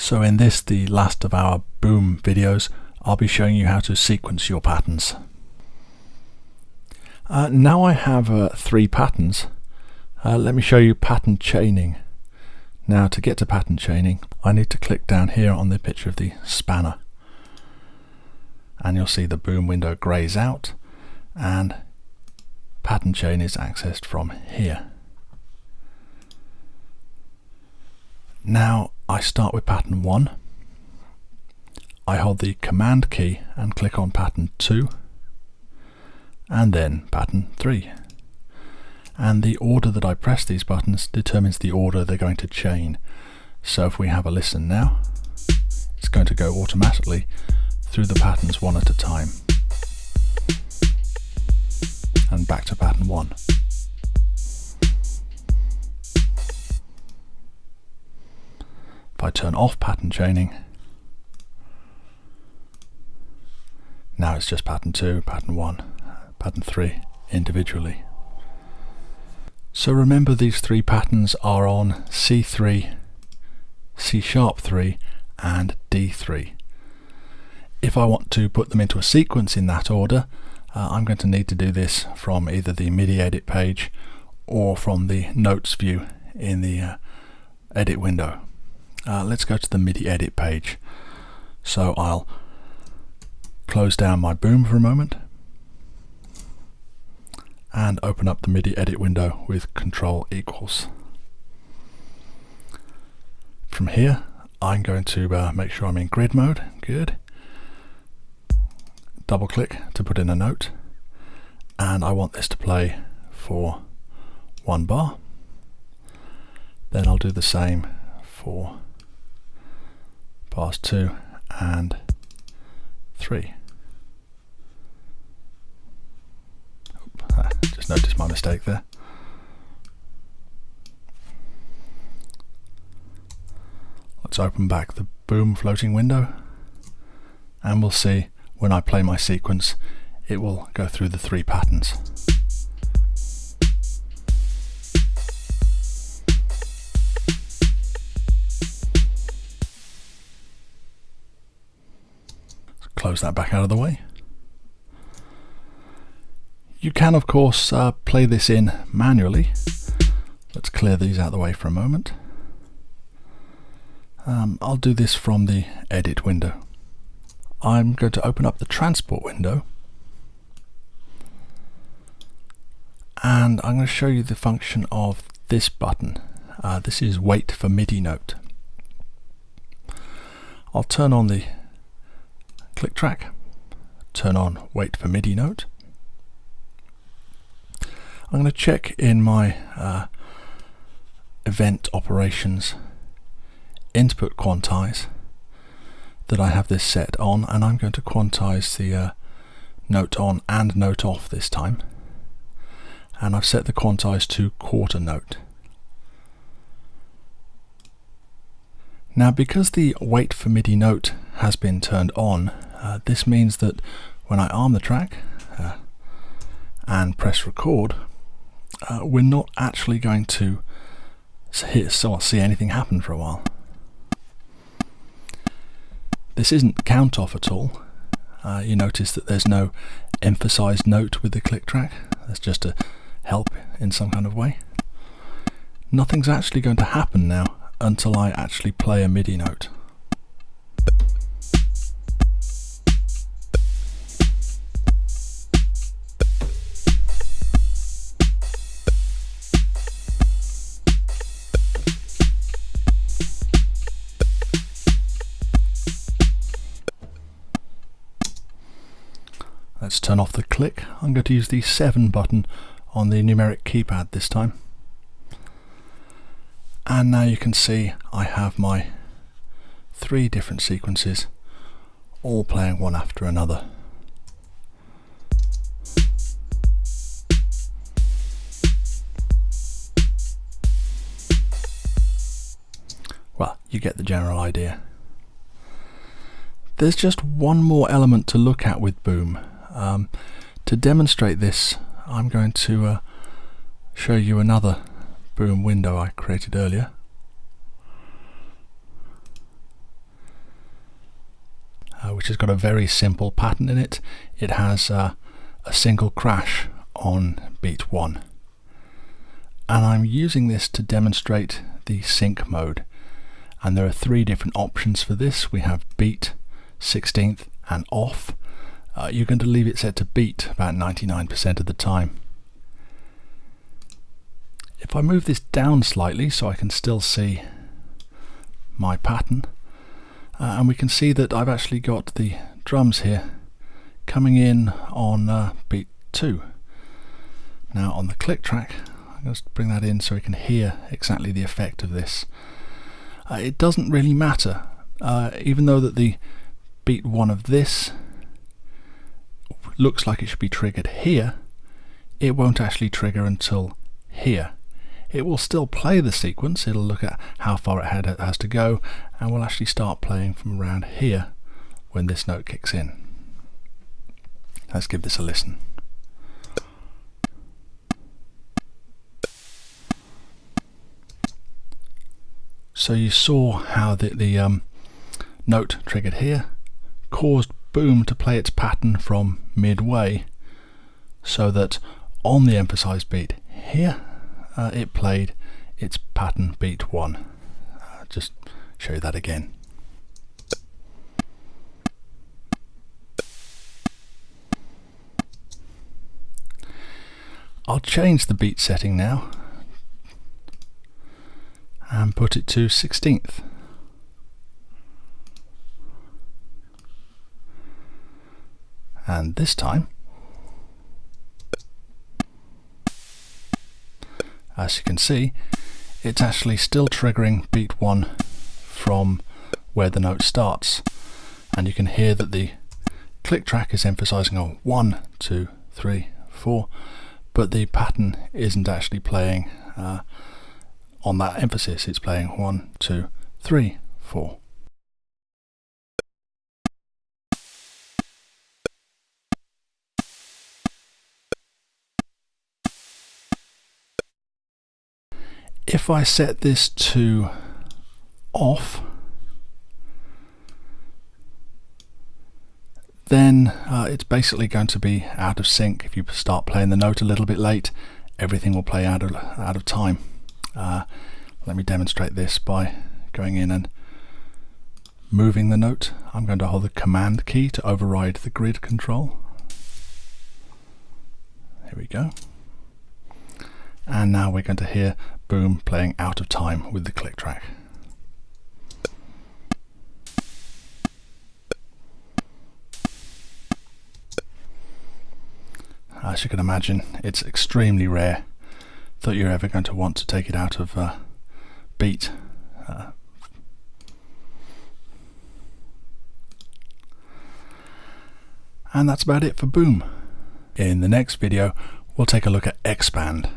So in this, the last of our boom videos, I'll be showing you how to sequence your patterns. Now I have 3 patterns. Let me show you pattern chaining. Now to get to pattern chaining, I need to click down here on the picture of the spanner. And you'll see the boom window grays out and pattern chain is accessed from here. Now I start with pattern 1. I hold the command key and click on pattern 2 and then pattern 3. And the order that I press these buttons determines the order they're going to chain. So if we have a listen now, it's going to go automatically through the patterns one at a time. And back to pattern 1. If I turn off pattern chaining, now it's just pattern 2, pattern 1, pattern 3 individually. So remember, these 3 patterns are on C3, C#3 and D3. If I want to put them into a sequence in that order, I'm going to need to do this from either the MIDI edit page or from the notes view in the edit window. Let's go to the MIDI edit page. So I'll close down my boom for a moment and open up the MIDI edit window with Control equals. From here I'm going to make sure I'm in grid mode. Good. Double click to put in a note, and I want this to play for 1 bar. Then I'll do the same for bars 2 and 3. Just noticed my mistake there. Let's open back the boom floating window, and we'll see when I play my sequence it will go through the 3 patterns. Close that back out of the way. You can of course play this in manually. Let's clear these out of the way for a moment. I'll do this from the edit window. I'm going to open up the transport window and I'm going to show you the function of this button. This is wait for MIDI note. I'll turn on the click track, turn on wait for MIDI note. I'm going to check in my event operations input quantize that I have this set on, and I'm going to quantize the note on and note off this time, and I've set the quantize to quarter note. Now because the wait for MIDI note has been turned on, this means that when I arm the track and press record, we're not actually going to see anything happen for a while. This isn't count off at all. You notice that there's no emphasized note with the click track. That's just to help in some kind of way. Nothing's actually going to happen now until I actually play a MIDI note. Let's turn off the click. I'm going to use the 7 button on the numeric keypad this time. And now you can see I have my 3 different sequences all playing one after another. Well, you get the general idea. There's just one more element to look at with boom. To demonstrate this, I'm going to show you another boom window I created earlier. which has got a very simple pattern in it. It has a single crash on beat 1. And I'm using this to demonstrate the sync mode. And there are 3 different options for this. We have beat, 16th and off. You're going to leave it set to beat about 99% of the time. If I move this down slightly so I can still see my pattern, and we can see that I've actually got the drums here coming in on beat 2. Now on the click track, I'm going to bring that in so we can hear exactly the effect of this. It doesn't really matter, even though that the beat 1 of this looks like it should be triggered here, it won't actually trigger until here. It will still play the sequence, it'll look at how far it has to go, and will actually start playing from around here when this note kicks in. Let's give this a listen. So you saw how the note triggered here caused Boom to play its pattern from midway, so that on the emphasized beat here it played its pattern beat 1. Just show you that again. I'll change the beat setting now and put it to 16th. And this time, as you can see, it's actually still triggering beat 1 from where the note starts, and you can hear that the click track is emphasizing on 1, 2, 3, 4, but the pattern isn't actually playing on that emphasis. It's playing 1, 2, 3, 4. If I set this to off, then it's basically going to be out of sync. If you start playing the note a little bit late, everything will play out of time. Let me demonstrate this by going in and moving the note. I'm going to hold the Command key to override the grid control. Here we go. And now we're going to hear Boom playing out of time with the click track. As you can imagine, it's extremely rare that you're ever going to want to take it out of beat. And that's about it for Boom. In the next video, we'll take a look at Expand.